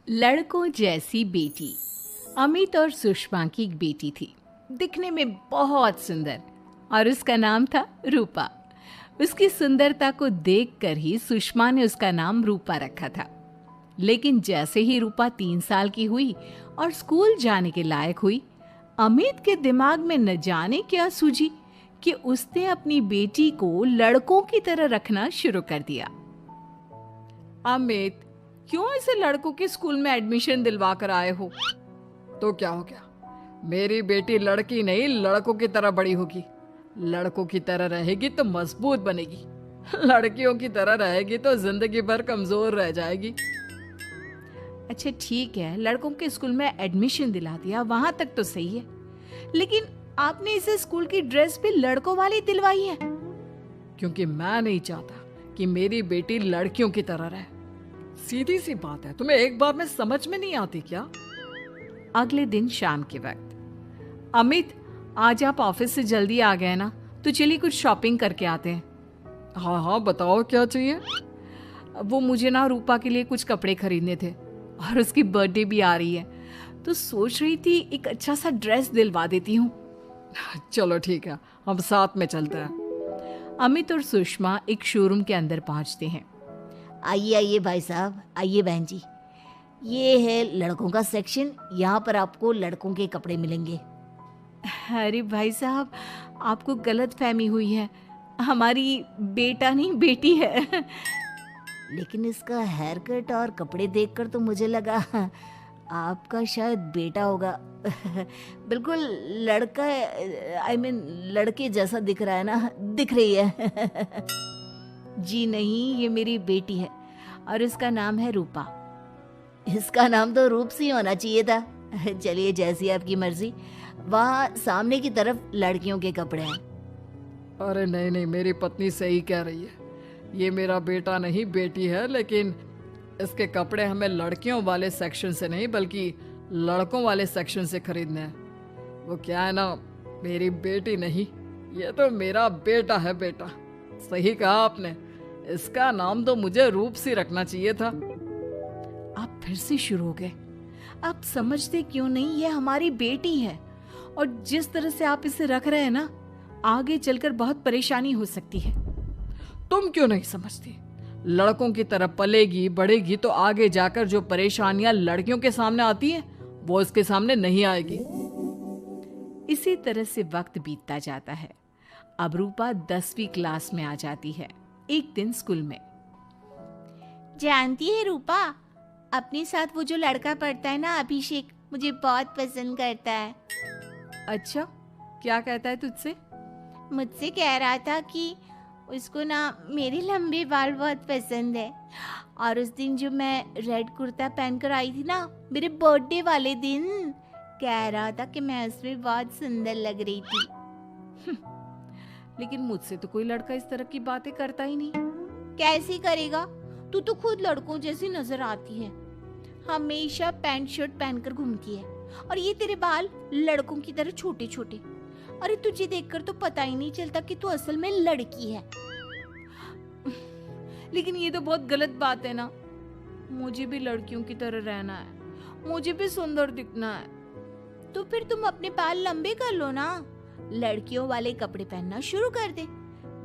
लड़कों जैसी बेटी। अमित और सुषमा की एक बेटी थी, दिखने में बहुत सुंदर, और उसका नाम था रूपा। उसकी सुंदरता को देखकर ही सुषमा ने उसका नाम रूपा रखा था। लेकिन जैसे ही रूपा 3 साल की हुई और स्कूल जाने के लायक हुई, अमित के दिमाग में न जाने क्या सूझी कि उसने अपनी बेटी को लड़कों की तरह रखना शुरू कर दिया। अमित, क्यों इसे लड़कों के स्कूल में एडमिशन दिलवा कर आए हो? तो क्या हो गया? मेरी बेटी लड़की नहीं लड़कों की तरह बड़ी होगी। लड़कों की तरह रहेगी तो मजबूत बनेगी, लड़कियों की तरह रहेगी तो जिंदगी भर कमजोर रह जाएगी। अच्छा ठीक है, लड़कों के स्कूल में एडमिशन दिला दिया, वहां तक तो सही है। लेकिन आपने इसे स्कूल की ड्रेस भी लड़कों वाली दिलवाई है। क्योंकि मैं नहीं चाहता कि मेरी बेटी लड़कियों की तरह रहे। सीधी सी बात है, तुम्हें एक बार में समझ में नहीं आती क्या? अगले दिन शाम के वक्त, अमित, आज आप ऑफिस से जल्दी आ गए ना, तो चलिए कुछ शॉपिंग करके आते हैं। हाँ हाँ, बताओ क्या चाहिए? वो मुझे ना रूपा के लिए कुछ कपड़े खरीदने थे, और उसकी बर्थडे भी आ रही है, तो सोच रही थी एक अच्छा सा ड्रेस दिलवा देती हूँ। चलो ठीक है, हम साथ में चलते हैं। अमित और सुषमा एक शोरूम के अंदर पहुंचते हैं। आइए आइए भाई साहब, आइए बहन जी। ये है लड़कों का सेक्शन, यहाँ पर आपको लड़कों के कपड़े मिलेंगे। अरे भाई साहब, आपको गलत फहमी हुई है, हमारी बेटा नहीं बेटी है। लेकिन इसका हेयर कट और कपड़े देखकर तो मुझे लगा आपका शायद बेटा होगा। बिल्कुल लड़का, आई मीन लड़के जैसा दिख रहा है ना, दिख रही है। जी नहीं, ये मेरी बेटी है और इसका नाम है रूपा। इसका नाम तो रूप सी होना चाहिए था। चलिए जैसी आपकी मर्जी। वहाँ सामने की तरफ लड़कियों के कपड़े हैं। अरे नहीं नहीं, मेरी पत्नी सही कह रही है, ये मेरा बेटा नहीं बेटी है, लेकिन इसके कपड़े हमें लड़कियों वाले सेक्शन से नहीं बल्कि लड़कों वाले सेक्शन से खरीदने हैं। वो क्या है ना, मेरी बेटी नहीं, ये तो मेरा बेटा है। बेटा, सही कहा आपने, इसका नाम तो मुझे रूप सी रखना चाहिए था। आप फिर से शुरू हो गए। आप समझते क्यों नहीं, ये हमारी बेटी है, और जिस तरह से आप इसे रख रहे हैं ना, आगे चलकर बहुत परेशानी हो सकती है। तुम क्यों नहीं समझती? लड़कों की तरफ पलेगी बढ़ेगी तो आगे जाकर जो परेशानियां लड़कियों के सामने आती हैं वो इसके सामने नहीं आएगी। इसी तरह से वक्त बीतता जाता है। अब रूपा 10वीं क्लास में आ जाती है। एक दिन स्कूल में, जानती है रूपा, अपने साथ वो जो लड़का पढ़ता है ना, अभिषेक, मुझे बहुत पसंद करता है। अच्छा, क्या कहता है तुझसे? मुझसे कह रहा था कि उसको ना मेरे लंबे बाल बहुत पसंद है, और उस दिन जो मैं रेड कुर्ता पहनकर आई थी ना, मेरे बर्थडे वाले दिन, कह रहा था कि मैं उसमें बहुत सुंदर लग रही थी। लेकिन मुझसे तो कोई लड़का इस तरह की बातें करता ही नहीं। कैसे करेगा? तू तो खुद लड़कों जैसी नजर आती है, हमेशा पैंट शर्ट पहनकर घूमती है, और ये तेरे बाल लड़कों की तरह छोटे छोटे। अरे तुझे देखकर तो पता ही नहीं चलता कि तू असल में लड़की है। लेकिन ये तो बहुत गलत बात है ना। मुझे भी लड़कियों की तरह रहना है, मुझे भी सुंदर दिखना है। तो फिर तुम अपने बाल लंबे कर लो ना, लड़कियों वाले कपड़े पहनना शुरू कर दे।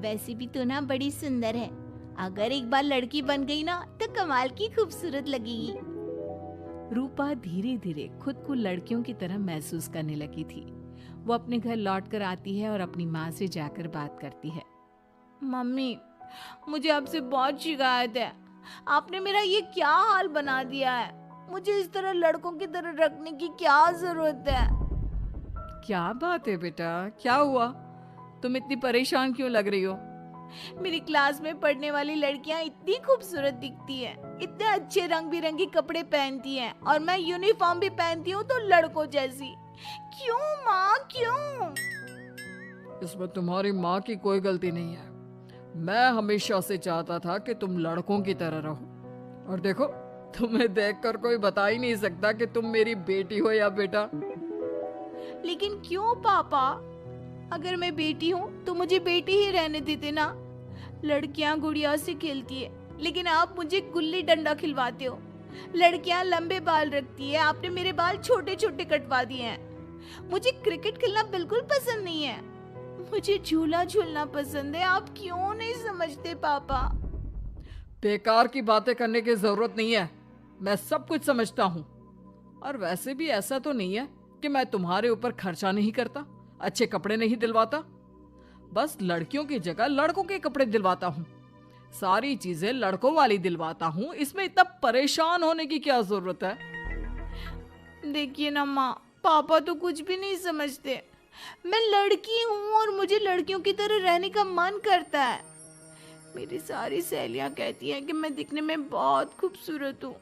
वैसे भी तू ना बड़ी सुंदर है, अगर एक बार लड़की बन गई ना तो कमाल की खूबसूरत लगेगी। रूपा धीरे धीरे खुद को लड़कियों की तरह महसूस करने लगी थी। वो अपने घर लौटकर आती है और अपनी माँ से जाकर बात करती है। मम्मी, मुझे आपसे बहुत शिकायत है, आपने मेरा ये क्या हाल बना दिया है। मुझे इस तरह लड़कों की तरह रखने की क्या जरूरत है? क्या बात है बेटा, क्या हुआ? तुम इतनी परेशान क्यों लग रही हो? मेरी क्लास में पढ़ने वाली लड़कियां इतनी खूबसूरत दिखती हैं, इतने अच्छे रंग बिरंगे कपड़े पहनती हैं, और मैं यूनिफॉर्म भी पहनती हूँ तो लड़कों जैसी। क्यों माँ, क्यों? इसमें तुम्हारी माँ की कोई गलती नहीं है। मैं हमेशा से चाहता था कि तुम लड़कों की तरह रहो, और देखो, तुम्हें देखकर कोई बता ही नहीं सकता कि तुम मेरी बेटी हो या बेटा। लेकिन क्यों पापा? अगर मैं बेटी हूँ तो मुझे बेटी ही रहने देते ना। लड़कियां गुड़िया से खेलती है, लेकिन आप मुझे गुल्ली डंडा खिलवाते हो। लड़कियां लंबे बाल रखती है, आपने मेरे बाल छोटे छोटे कटवा दिए हैं। मुझे क्रिकेट खेलना बिल्कुल पसंद नहीं है, मुझे झूला झूलना पसंद है। आप क्यों नहीं समझते पापा? बेकार की बातें करने की जरूरत नहीं है, मैं सब कुछ समझता हूँ। और वैसे भी ऐसा तो नहीं है कि मैं तुम्हारे ऊपर खर्चा नहीं करता, अच्छे कपड़े नहीं दिलवाता। बस लड़कियों की जगह लड़कों के कपड़े दिलवाता हूँ, सारी चीजें लड़कों वाली दिलवाता हूँ। इसमें इतना परेशान होने की क्या जरूरत है? देखिए ना माँ, पापा तो कुछ भी नहीं समझते। मैं लड़की हूँ और मुझे लड़कियों की तरह रहने का मन करता है। मेरी सारी सहेलियां कहती हैं कि मैं दिखने में बहुत खूबसूरत हूँ।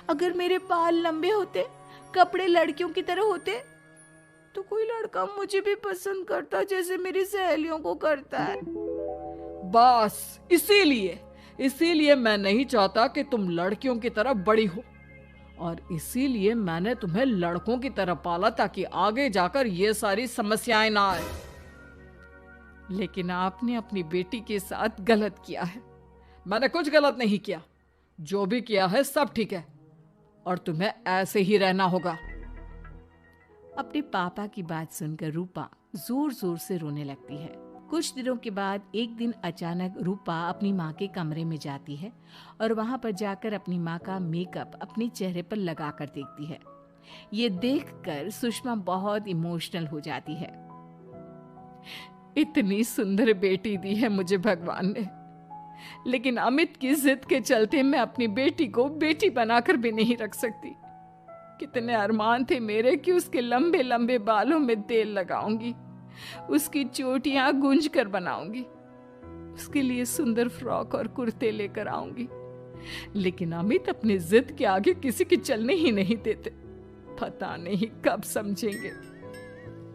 अगर मेरे बाल लंबे होते, कपड़े लड़कियों की तरह होते, तो कोई लड़का मुझे भी पसंद करता जैसे मेरी सहेलियों को करता है। बस इसीलिए मैं नहीं चाहता कि तुम लड़कियों की तरह बड़ी हो, और इसीलिए मैंने तुम्हें लड़कों की तरह पाला ताकि आगे जाकर ये सारी समस्याएं ना आए। लेकिन आपने अपनी बेटी के साथ गलत किया है। मैंने कुछ गलत नहीं किया, जो भी किया है सब ठीक है, और तुम्हें ऐसे ही रहना होगा। अपने पापा की बात सुनकर रूपा जोर जोर से रोने लगती है। कुछ दिनों के बाद एक दिन अचानक रूपा अपनी माँ के कमरे में जाती है और वहां पर जाकर अपनी माँ का मेकअप अपने चेहरे पर लगाकर देखती है। ये देखकर सुषमा बहुत इमोशनल हो जाती है। इतनी सुंदर बेटी दी है मुझे भगवान ने, लेकिन अमित की जिद के चलते मैं अपनी बेटी को बेटी बनाकर भी नहीं रख सकती। कितने अरमान थे मेरे कि उसके लंबे लंबे बालों में तेल लगाऊंगी, उसकी चोटियां गूंज कर बनाऊंगी, उसके लिए सुंदर फ्रॉक और कुर्ते लेकर आऊंगी। लेकिन अमित अपनी जिद के आगे किसी की चलने ही नहीं देते। पता नहीं कब समझेंगे।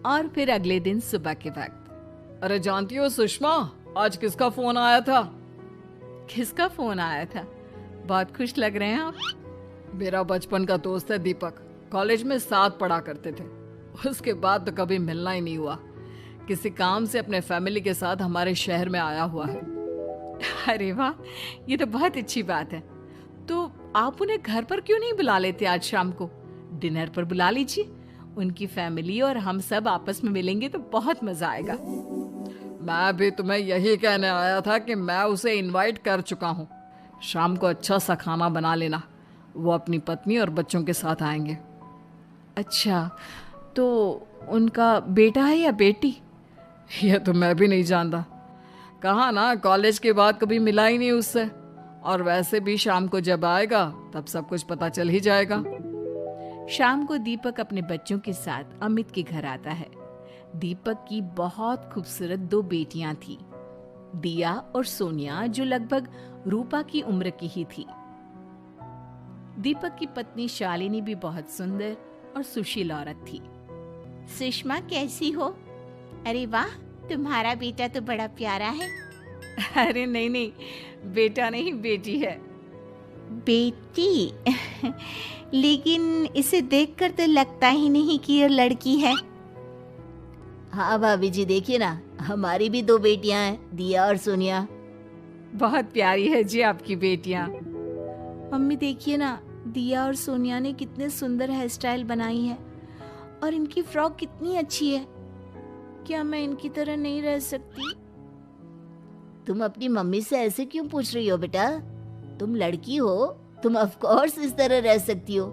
और फिर अगले दिन सुबह के वक्त, अरे जानती हो सुषमा, आज किसका फोन आया था? किसका फोन आया था? बहुत खुश लग रहे हैं आप। मेरा बचपन का दोस्त है दीपक, कॉलेज में साथ पढ़ा करते थे। उसके बाद तो कभी मिलना ही नहीं हुआ। किसी काम से अपने फैमिली के साथ हमारे शहर में आया हुआ है। अरे वाह, ये तो बहुत अच्छी बात है। तो आप उन्हें घर पर क्यों नहीं बुला लेते? आज शाम को डिनर पर बुला लीजिए। उनकी फैमिली और हम सब आपस में मिलेंगे तो बहुत मजा आएगा। मैं भी तुम्हें यही कहने आया था कि मैं उसे इनवाइट कर चुका हूँ। शाम को अच्छा सा खाना बना लेना, वो अपनी पत्नी और बच्चों के साथ आएंगे। अच्छा, तो उनका बेटा है या बेटी? यह तो मैं भी नहीं जानता। कहा ना, कॉलेज के बाद कभी मिला ही नहीं उससे। और वैसे भी शाम को जब आएगा तब सब कुछ पता चल ही जाएगा। शाम को दीपक अपने बच्चों के साथ अमित के घर आता है। दीपक की बहुत खूबसूरत 2 बेटियां थी, दिया और सोनिया, जो लगभग रूपा की उम्र की ही थी। दीपक की पत्नी शालिनी भी बहुत सुंदर और सुशील औरत थी। सुषमा कैसी हो? अरे वाह, तुम्हारा बेटा तो बड़ा प्यारा है। अरे नहीं, बेटा नहीं, बेटी है। बेटी? लेकिन इसे देखकर तो लगता ही नहीं कि ये लड़की है। हाँ भाभी जी, देखिए ना, हमारी भी 2 बेटियां हैं, दिया और सोनिया। बहुत प्यारी है जी आपकी बेटियां। मम्मी देखिए ना, दिया और सोनिया ने कितने सुंदर हेयर स्टाइल बनाई है, और इनकी फ्रॉक कितनी अच्छी है। क्या मैं इनकी तरह नहीं रह सकती? तुम अपनी मम्मी से ऐसे क्यों पूछ रही हो बेटा? तुम लड़की हो, तुम ऑफ कोर्स इस तरह रह सकती हो।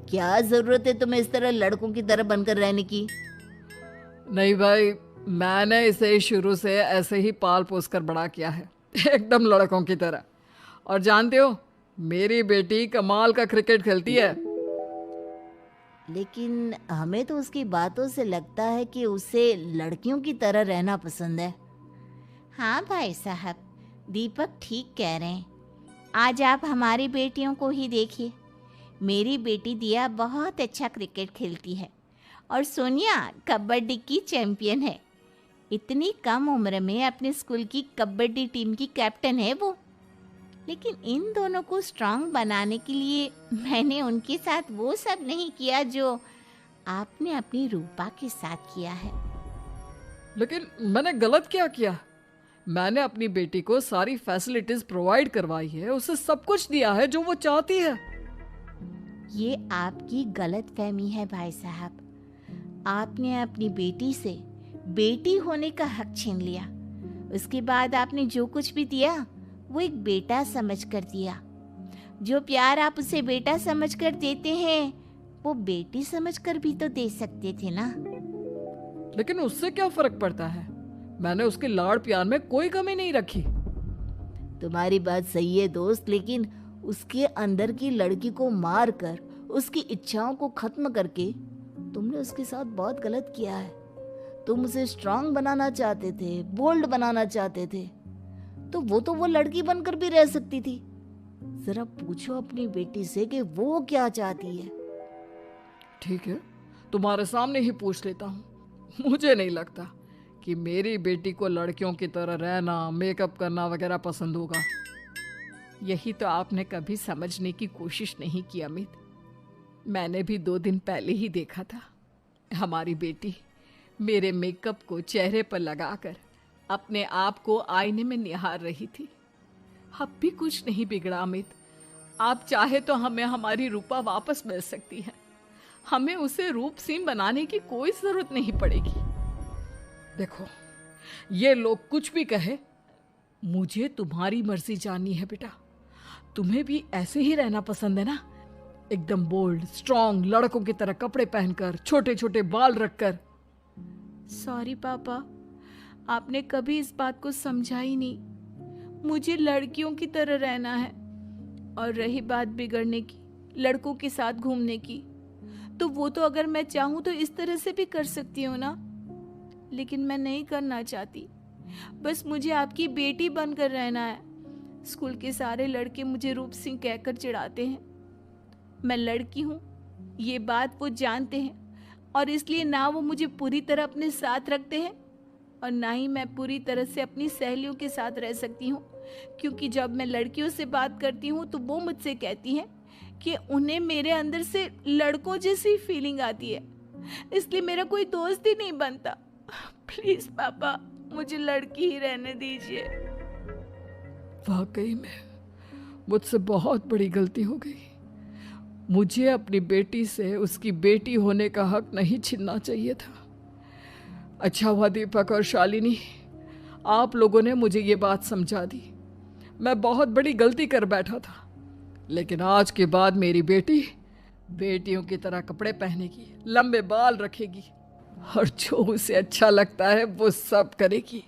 क्या जरूरत है तुम्हें इस तरह लड़कों की तरह बनकर रहने की? नहीं भाई, मैंने इसे शुरू से ऐसे ही पाल पोस कर बड़ा किया है, एकदम लड़कों की तरह। और जानते हो, मेरी बेटी कमाल का क्रिकेट खेलती है। लेकिन हमें तो उसकी बातों से लगता है कि उसे लड़कियों की तरह रहना पसंद है। हाँ भाई साहब, दीपक ठीक कह रहे हैं। आज आप हमारी बेटियों को ही देखिए। मेरी बेटी दिया बहुत अच्छा क्रिकेट खेलती है, और सोनिया कबड्डी की चैंपियन है। इतनी कम उम्र में अपने स्कूल की कबड्डी टीम की कैप्टन है वो। लेकिन इन दोनों को स्ट्रांग बनाने के लिए मैंने उनके साथ वो सब नहीं किया जो आपने अपनी रूपा के साथ किया है। लेकिन मैंने गलत क्या किया? मैंने अपनी बेटी को सारी फैसिलिटीज प्रोवाइड करवाई है, उसे सब कुछ दिया है जो वो चाहती है। ये आपकी गलत फहमी है भाई साहब। आपने अपनी बेटी से बेटी होने का हक छीन लिया। उसके बाद आपने जो कुछ भी दिया वो एक बेटा समझकर दिया। जो प्यार आप उसे बेटा समझकर देते हैं वो बेटी समझकर भी तो दे सकते थे ना। लेकिन उससे क्या फर्क पड़ता है? मैंने उसके लाड़ प्यार में कोई कमी नहीं रखी। तुम्हारी बात सही है दोस्त, लेकिन उसके अंदर की लड़की को मार कर उसकी इच्छाओं को खत्म करके तुमने उसके साथ बहुत गलत किया है। तुम उसे स्ट्रांग बनाना चाहते थे, बोल्ड बनाना चाहते थे, तो वो लड़की बनकर भी रह सकती थी। जरा पूछो अपनी बेटी से कि वो क्या चाहती है। ठीक है, तुम्हारे सामने ही पूछ लेता हूँ। मुझे नहीं लगता कि मेरी बेटी को लड़कियों की तरह रहना, मेकअप करना वगैरह पसंद होगा। यही तो आपने कभी समझने की कोशिश नहीं की अमित। मैंने भी 2 दिन पहले ही देखा था। हमारी बेटी मेरे मेकअप को चेहरे पर लगाकर अपने आप को आईने में निहार रही थी। अब भी कुछ नहीं बिगड़ा अमित। आप चाहे तो हमें हमारी रूपा वापस मिल सकती है। हमें उसे रूपसीन बनाने की कोई जरूरत नहीं पड़ेगी। देखो, ये लोग कुछ भी कहे, मुझे तुम्हारी मर्जी जाननी है बेटा। तुम्हें भी ऐसे ही रहना पसंद है ना? एकदम बोल्ड, स्ट्रांग, लड़कों की तरह कपड़े पहनकर, छोटे छोटे बाल रखकर। सॉरी पापा, आपने कभी इस बात को समझा ही नहीं। मुझे लड़कियों की तरह रहना है। और रही बात बिगड़ने की, लड़कों के साथ घूमने की, तो वो तो अगर मैं चाहूँ तो इस तरह से भी कर सकती हूँ ना। लेकिन मैं नहीं करना चाहती। बस मुझे आपकी बेटी बनकर रहना है। स्कूल के सारे लड़के मुझे रूप सिंह कहकर चिढ़ाते हैं। मैं लड़की हूँ, ये बात वो जानते हैं, और इसलिए ना वो मुझे पूरी तरह अपने साथ रखते हैं और ना ही मैं पूरी तरह से अपनी सहेलियों के साथ रह सकती हूँ। क्योंकि जब मैं लड़कियों से बात करती हूँ तो वो मुझसे कहती हैं कि उन्हें मेरे अंदर से लड़कों जैसी फीलिंग आती है, इसलिए मेरा कोई दोस्त ही नहीं बनता। प्लीज पापा, मुझे लड़की ही रहने दीजिए। वाकई में मुझसे बहुत बड़ी गलती हो गई। मुझे अपनी बेटी से उसकी बेटी होने का हक नहीं छीनना चाहिए था। अच्छा हुआ दीपक और शालिनी, आप लोगों ने मुझे ये बात समझा दी। मैं बहुत बड़ी गलती कर बैठा था, लेकिन आज के बाद मेरी बेटी बेटियों की तरह कपड़े पहनेगी, लंबे बाल रखेगी और जो उसे अच्छा लगता है वो सब करेगी।